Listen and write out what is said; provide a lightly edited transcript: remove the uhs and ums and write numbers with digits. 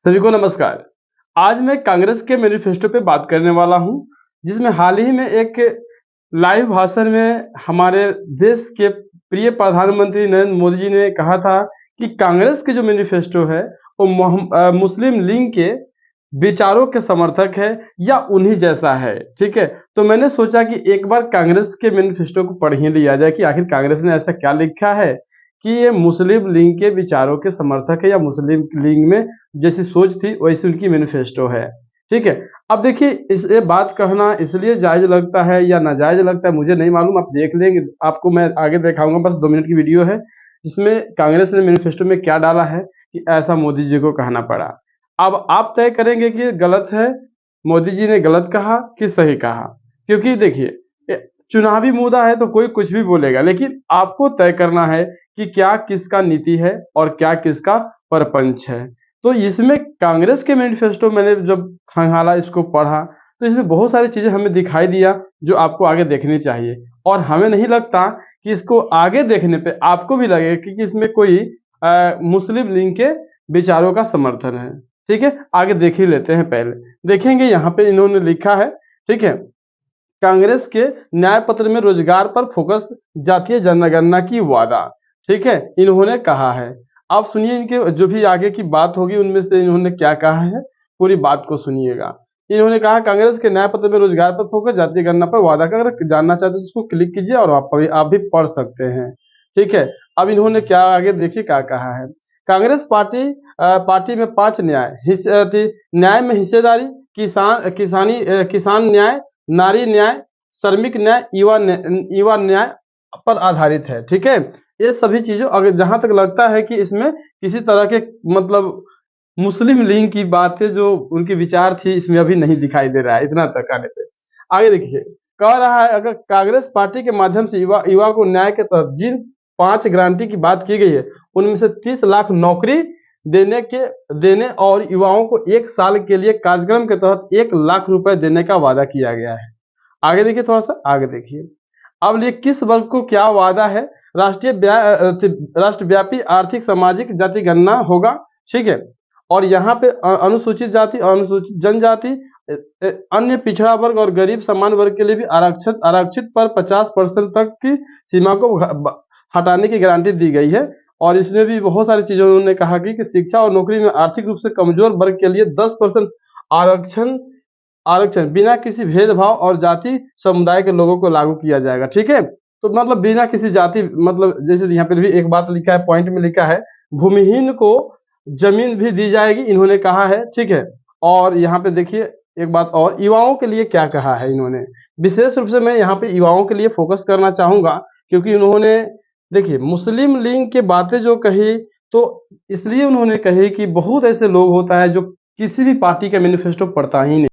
सभी को नमस्कार। आज मैं कांग्रेस के मैनिफेस्टो पे बात करने वाला हूं, जिसमें हाल ही में एक लाइव भाषण में हमारे देश के प्रिय प्रधानमंत्री नरेंद्र मोदी जी ने कहा था कि कांग्रेस के जो मैनिफेस्टो है वो मुस्लिम लीग के विचारों के समर्थक है या उन्हीं जैसा है। ठीक है, तो मैंने सोचा कि एक बार कांग्रेस के मैनिफेस्टो को पढ़ ही लिया जाए कि आखिर कांग्रेस ने ऐसा क्या लिखा है कि ये मुस्लिम लीग के विचारों के समर्थक है या मुस्लिम लीग में जैसी सोच थी वैसी उनकी मैनिफेस्टो है। ठीक है, अब देखिए इस ये बात कहना इसलिए जायज लगता है या नाजायज लगता है मुझे नहीं मालूम, आप देख लेंगे। आपको मैं आगे दिखाऊंगा, बस 2 मिनट की वीडियो है जिसमें कांग्रेस ने मैनिफेस्टो में क्या डाला है कि ऐसा मोदी जी को कहना पड़ा। अब आप तय करेंगे कि ये गलत है, मोदी जी ने गलत कहा कि सही कहा। क्योंकि देखिए चुनावी मुद्दा है तो कोई कुछ भी बोलेगा, लेकिन आपको तय करना है कि क्या किसका नीति है और क्या किसका परपंच है। तो इसमें कांग्रेस के मैनिफेस्टो मैंने जब खंगाला, इसको पढ़ा, तो इसमें बहुत सारी चीजें हमें दिखाई दिया जो आपको आगे देखनी चाहिए। और हमें नहीं लगता कि इसको आगे देखने पे आपको भी लगेगा कि इसमें कोई मुस्लिम लीग के विचारों का समर्थन है। ठीक है, आगे देख ही लेते हैं। पहले देखेंगे यहाँ पे इन्होंने लिखा है। ठीक है, कांग्रेस के न्याय पत्र में रोजगार पर फोकस, जातीय जनगणना की वादा। ठीक है, इन्होंने कहा है। आप सुनिए इनके जो भी आगे की बात होगी उनमें से इन्होंने क्या कहा है, पूरी बात को सुनिएगा। इन्होंने कहा कांग्रेस के न्याय पत्र में रोजगार पर फोकस, जातीय गणना पर वादा का। अगर जानना चाहते हो तो उसको क्लिक कीजिए और आप भी पढ़ सकते हैं। ठीक है, अब इन्होंने क्या आगे देखिए क्या कहा है। कांग्रेस पार्टी में 5 न्याय में हिस्सेदारी, किसान न्याय, नारी न्याय, श्रमिक न्याय, युवा न्याय पर आधारित है। ठीक है, ये सभी चीजों अगर जहां तक लगता है कि इसमें किसी तरह के मतलब मुस्लिम लीग की बातें जो उनके विचार थी इसमें अभी नहीं दिखाई दे रहा है। इतना तक आने पे आगे देखिए कह रहा है, अगर कांग्रेस पार्टी के माध्यम से युवा को न्याय के तहत जिन 5 गारंटी की बात की गई है उनमें से 30 लाख नौकरी देने और युवाओं को 1 साल के लिए कार्यक्रम के तहत 1 लाख रुपए देने का वादा किया गया है। आगे देखिए, थोड़ा सा आगे देखिए। अब ये किस वर्ग को क्या वादा है। राष्ट्रव्यापी आर्थिक सामाजिक जाति गणना होगा। ठीक है, और यहाँ पे अनुसूचित जाति, अनुसूचित जनजाति, अन्य पिछड़ा वर्ग और गरीब समान वर्ग के लिए भी आरक्षित पर 50% तक की सीमा को हटाने की गारंटी दी गई है। और इसमें भी बहुत सारी चीजें उन्होंने कहा कि शिक्षा और नौकरी में आर्थिक रूप से कमजोर वर्ग के लिए 10% आरक्षण बिना किसी भेदभाव और जाति समुदाय के लोगों को लागू किया जाएगा। ठीक है, तो मतलब बिना किसी जाति, मतलब जैसे यहाँ पे भी एक बात लिखा है, पॉइंट में लिखा है भूमिहीन को जमीन भी दी जाएगी, इन्होंने कहा है। ठीक है, और यहाँ पे देखिए एक बात और, युवाओं के लिए क्या कहा है इन्होंने। विशेष रूप से मैं यहाँ पे युवाओं के लिए फोकस करना चाहूंगा क्योंकि उन्होंने देखिए मुस्लिम लीग के बातें जो कही तो इसलिए उन्होंने कही कि बहुत ऐसे लोग होता है जो किसी भी पार्टी का मैनिफेस्टो पढ़ता ही नहीं।